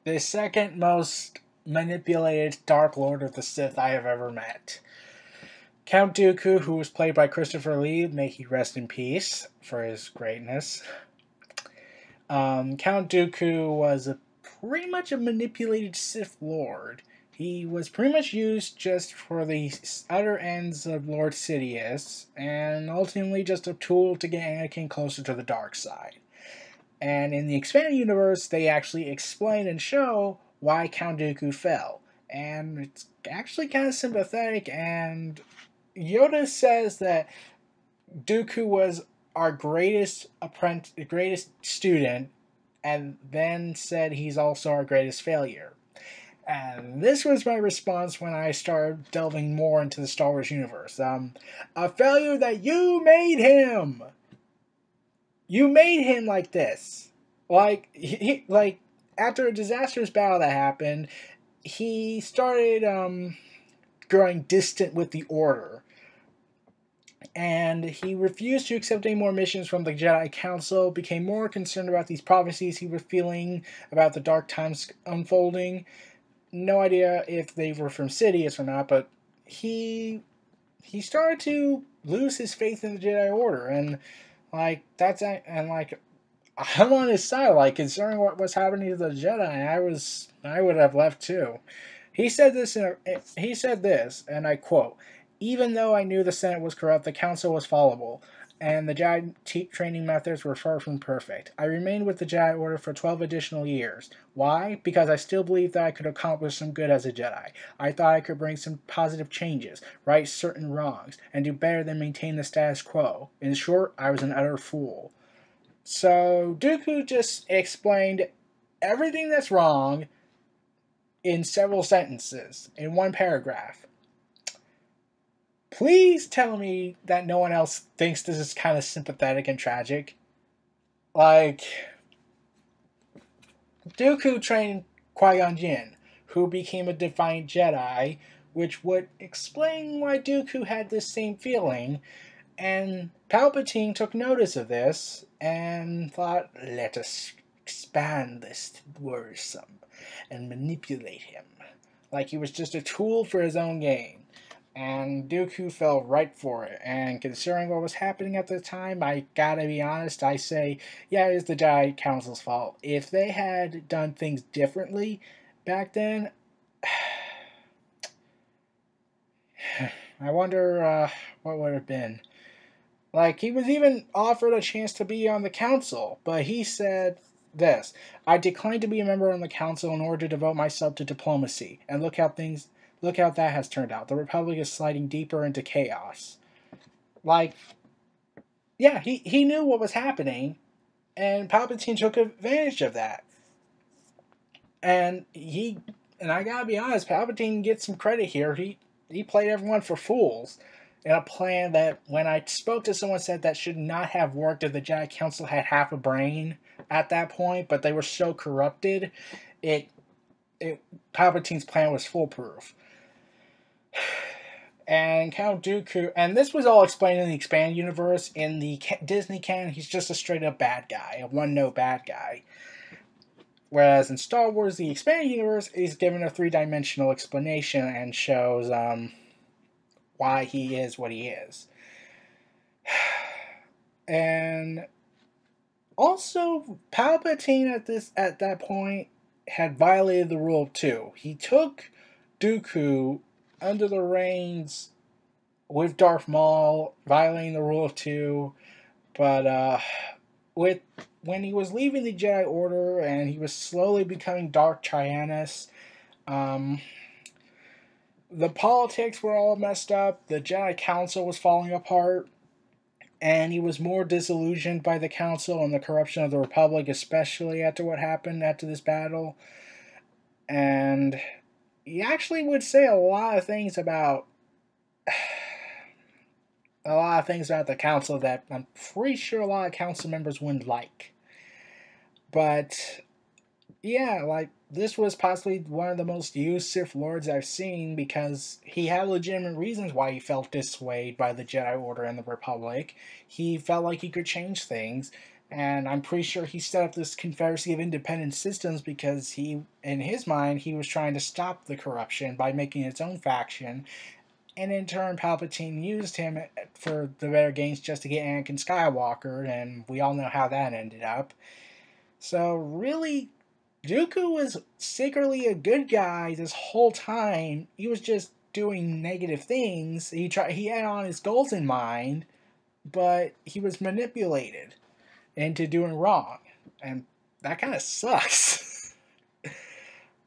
the second most manipulated Dark Lord of the Sith I have ever met. Count Dooku, who was played by Christopher Lee, may he rest in peace for his greatness. Count Dooku was pretty much a manipulated Sith Lord. He was pretty much used just for the outer ends of Lord Sidious, and ultimately just a tool to get Anakin closer to the dark side. And in the expanded universe, they actually explain and show why Count Dooku fell. And it's actually kind of sympathetic, and Yoda says that Dooku was our greatest student, and then said he's also our greatest failure. And this was my response when I started delving more into the Star Wars universe. A failure that you made him. You made him like this. Like after a disastrous battle that happened, he started growing distant with the Order. And he refused to accept any more missions from the Jedi Council, became more concerned about these prophecies he was feeling about the dark times unfolding. No idea if they were from Sidious or not, but he started to lose his faith in the Jedi Order, and I'm on his side. Like, concerning what was happening to the Jedi, I would have left too. He said this, and I quote: "Even though I knew the Senate was corrupt, the Council was fallible, and the Jedi training methods were far from perfect. I remained with the Jedi Order for 12 additional years. Why? Because I still believed that I could accomplish some good as a Jedi. I thought I could bring some positive changes, right certain wrongs, and do better than maintain the status quo. In short, I was an utter fool." So Dooku just explained everything that's wrong in several sentences, in one paragraph. Please tell me that no one else thinks this is kind of sympathetic and tragic. Like, Dooku trained Qui-Gon Jinn, who became a defiant Jedi, which would explain why Dooku had this same feeling, and Palpatine took notice of this and thought, let us expand this worrisome and manipulate him, like he was just a tool for his own gain. And Dooku fell right for it. And considering what was happening at the time, I gotta be honest, I say, yeah, it's the Jedi Council's fault. If they had done things differently back then, I wonder what would have been. Like, he was even offered a chance to be on the council, but he said this: "I declined to be a member on the council in order to devote myself to diplomacy, and look how that has turned out. The Republic is sliding deeper into chaos." Like, yeah, he knew what was happening, and Palpatine took advantage of that. And I gotta be honest, Palpatine gets some credit here. He played everyone for fools in a plan that, when I spoke to someone, said that should not have worked if the Jedi Council had half a brain at that point, but they were so corrupted, Palpatine's plan was foolproof. And Count Dooku, and this was all explained in the expanded universe. In the Disney canon, he's just a straight up bad guy, a one-note bad guy. Whereas in Star Wars, the expanded universe is given a three-dimensional explanation and shows why he is what he is. And also, Palpatine at that point had violated the rule of two. He took Dooku under the reins with Darth Maul, violating the rule of two, but when he was leaving the Jedi Order and he was slowly becoming Darth Tyrannus, the politics were all messed up, the Jedi Council was falling apart, and he was more disillusioned by the Council and the corruption of the Republic, especially after what happened after this battle. And he actually would say a lot of things about the Council that I'm pretty sure a lot of Council members wouldn't like. But yeah, like, this was possibly one of the most used Sith Lords I've seen, because he had legitimate reasons why he felt dissuaded by the Jedi Order and the Republic. He felt like he could change things, And I'm pretty sure he set up this Confederacy of Independent Systems because he, in his mind, he was trying to stop the corruption by making its own faction. And in turn, Palpatine used him for the better gains just to get Anakin Skywalker, and we all know how that ended up. So really, Dooku was secretly a good guy this whole time. He was just doing negative things. He had on his goals in mind, but he was manipulated into doing wrong. And that kind of sucks.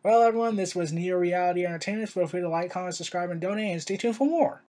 Well, everyone, this was Neo Reality Entertainment. Feel free to like, comment, subscribe, and donate, and stay tuned for more.